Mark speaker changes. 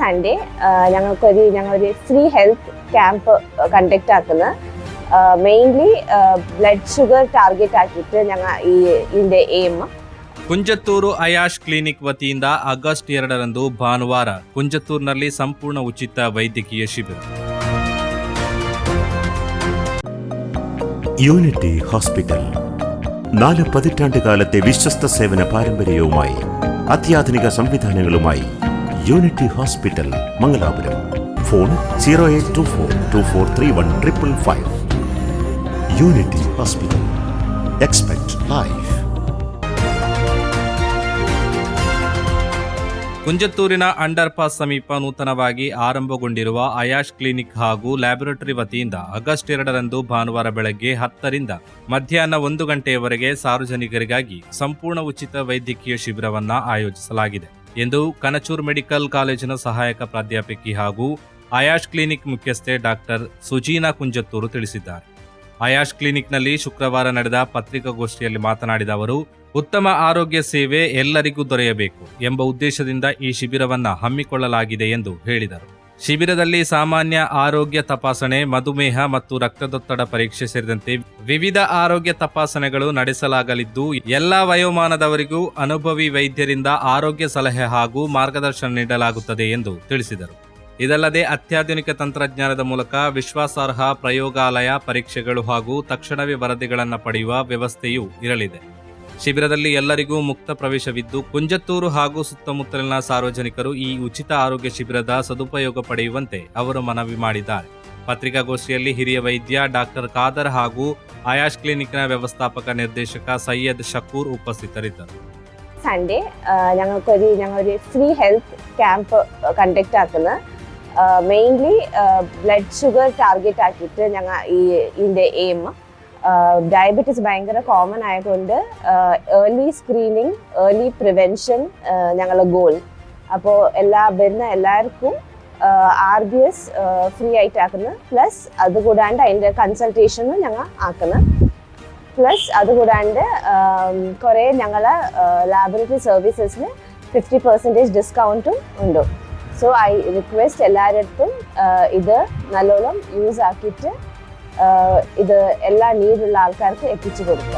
Speaker 1: Sunday ഞങ്ങളൊരു free health camp conduct ആക്കുന്നത് mainly blood sugar target ಆಕಿತ್ತು ഞങ്ങൾ ഇതിന്റെ ಏಮ್.
Speaker 2: ಕುಂಜತ್ತೂರು ಅಯಾಶ್ ಕ್ಲಿನಿಕ್ ವತಿಯಿಂದ ಆಗಸ್ಟ್ 2ರಂದು ಭಾನುವಾರ ಕುಂಜತ್ತೂರಿನಲ್ಲಿ ಸಂಪೂರ್ಣ ಉಚಿತ ವೈದ್ಯಕೀಯ ಶಿಬಿರ.
Speaker 3: യൂണിറ്റി ഹോസ്പിറ്റൽ 4 പതിറ്റാണ്ടുകാലത്തെ വിശ്വസ്ത സേവന പാരമ്പര്യവുമായി അത്യാധുനിക സംവിധാനങ്ങളുമായി unity hospital Mangalapuram. Phone 0824243155. Unity hospital. Expect life.
Speaker 2: ಕುಂಜತ್ತೂರಿನ ಅಂಡರ್ ಪಾಸ್ ಸಮೀಪ ನೂತನವಾಗಿ ಆರಂಭಗೊಂಡಿರುವ ಅಯಾಶ್ ಕ್ಲಿನಿಕ್ ಹಾಗೂ ಲ್ಯಾಬೊರೇಟರಿ ವತಿಯಿಂದ ಆಗಸ್ಟ್ 2ರಂದು ಭಾನುವಾರ ಬೆಳಗ್ಗೆ 10ರಿಂದ ಮಧ್ಯಾಹ್ನ 1 ಗಂಟೆಯವರೆಗೆ ಸಾರ್ವಜನಿಕರಿಗಾಗಿ ಸಂಪೂರ್ಣ ಉಚಿತ ವೈದ್ಯಕೀಯ ಶಿಬಿರವನ್ನು ಆಯೋಜಿಸಲಾಗಿದೆ ಎಂದು ಕನಚೂರ್ ಮೆಡಿಕಲ್ ಕಾಲೇಜಿನ ಸಹಾಯಕ ಪ್ರಾಧ್ಯಾಪಕಿ ಹಾಗೂ ಅಯಾಶ್ ಕ್ಲಿನಿಕ್ ಮುಖ್ಯಸ್ಥೆ ಡಾಕ್ಟರ್ ಸುಜೀನಾ ಕುಂಜತ್ತೂರು ತಿಳಿಸಿದ್ದಾರೆ. ಅಯಾಶ್ ಕ್ಲಿನಿಕ್ನಲ್ಲಿ ಶುಕ್ರವಾರ ನಡೆದ ಪತ್ರಿಕಾಗೋಷ್ಠಿಯಲ್ಲಿ ಮಾತನಾಡಿದ ಅವರು, ಉತ್ತಮ ಆರೋಗ್ಯ ಸೇವೆ ಎಲ್ಲರಿಗೂ ದೊರೆಯಬೇಕು ಎಂಬ ಉದ್ದೇಶದಿಂದ ಈ ಶಿಬಿರವನ್ನು ಹಮ್ಮಿಕೊಳ್ಳಲಾಗಿದೆ ಎಂದು ಹೇಳಿದರು. ಶಿಬಿರದಲ್ಲಿ ಸಾಮಾನ್ಯ ಆರೋಗ್ಯ ತಪಾಸಣೆ, ಮಧುಮೇಹ ಮತ್ತು ರಕ್ತದೊತ್ತಡ ಪರೀಕ್ಷೆ ಸೇರಿದಂತೆ ವಿವಿಧ ಆರೋಗ್ಯ ತಪಾಸಣೆಗಳು ನಡೆಸಲಾಗಲಿದ್ದು, ಎಲ್ಲಾ ವಯೋಮಾನದವರಿಗೂ ಅನುಭವಿ ವೈದ್ಯರಿಂದ ಆರೋಗ್ಯ ಸಲಹೆ ಹಾಗೂ ಮಾರ್ಗದರ್ಶನ ನೀಡಲಾಗುತ್ತದೆ ಎಂದು ತಿಳಿಸಿದರು. ಇದಲ್ಲದೆ ಅತ್ಯಾಧುನಿಕ ತಂತ್ರಜ್ಞಾನದ ಮೂಲಕ ವಿಶ್ವಾಸಾರ್ಹ ಪ್ರಯೋಗಾಲಯ ಪರೀಕ್ಷೆಗಳು ಹಾಗೂ ತಕ್ಷಣವೇ ವರದಿಗಳನ್ನು ಪಡೆಯುವ ವ್ಯವಸ್ಥೆಯೂ ಇರಲಿದೆ. ಶಿಬಿರದಲ್ಲಿ ಎಲ್ಲರಿಗೂ ಮುಕ್ತ ಪ್ರವೇಶವಿದ್ದು, ಕುಂಜತ್ತೂರು ಹಾಗೂ ಸುತ್ತಮುತ್ತಲಿನ ಸಾರ್ವಜನಿಕರು ಈ ಉಚಿತ ಆರೋಗ್ಯ ಶಿಬಿರದ ಸದುಪಯೋಗ ಪಡೆಯುವಂತೆ ಅವರು ಮನವಿ ಮಾಡಿದ್ದಾರೆ. ಪತ್ರಿಕಾಗೋಷ್ಠಿಯಲ್ಲಿ ಹಿರಿಯ ವೈದ್ಯ ಡಾಕ್ಟರ್ ಖಾದರ್ ಹಾಗೂ ಅಯಾಶ್ ಕ್ಲಿನಿಕ್ನ ವ್ಯವಸ್ಥಾಪಕ ನಿರ್ದೇಶಕ ಸೈಯದ್ ಶಕೂರ್ ಉಪಸ್ಥಿತರಿದ್ದರು.
Speaker 1: സൺഡേ ഞങ്ങളൊരു ഫ്രീ ഹെൽത്ത് ക്യാമ്പ് കണ്ടക്ട് ആക്കുന്നത് മെയിൻലി ബ്ലഡ് ഷുഗർ ടാർഗറ്റ് ആക്കിയിട്ട് ഞങ്ങൾ ഇതിൻ്റെ എയിം. ഡയബറ്റീസ് ഭയങ്കര കോമൺ ആയതുകൊണ്ട് ഏർലി സ്ക്രീനിങ്, ഏർലി പ്രിവെൻഷൻ ഞങ്ങളുടെ ഗോൾ. അപ്പോൾ വരുന്ന എല്ലാവർക്കും RBS ഫ്രീ ആയിട്ട് ആക്കുന്നത്. പ്ലസ് അതുകൂടാണ്ട് അതിൻ്റെ കൺസൾട്ടേഷനും ഞങ്ങൾ ആക്കുന്നത്. പ്ലസ് അതുകൂടാണ്ട് കുറേ ഞങ്ങളെ ലാബറട്ടറി സർവീസസിന് 50% ഡിസ്കൗണ്ടും ഉണ്ട്. സോ ഐ റിക്വസ്റ്റ് എല്ലാവരുടെ ഇത് നല്ലോണം യൂസ് ആക്കിയിട്ട് ഇത് എല്ലാ നീടുള്ള ആൾക്കാർക്ക് എത്തിച്ചു കൊടുക്കുക.